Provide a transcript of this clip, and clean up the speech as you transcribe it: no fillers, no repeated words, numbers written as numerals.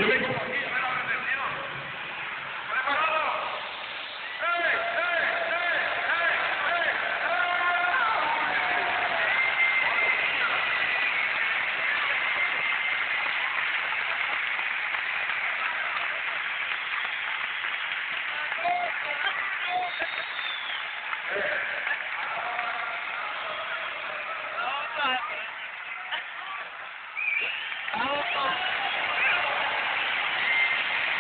yo me como aquí, a ver la retención. ¡Preparado! ¡Eh, eh, eh, eh, eh!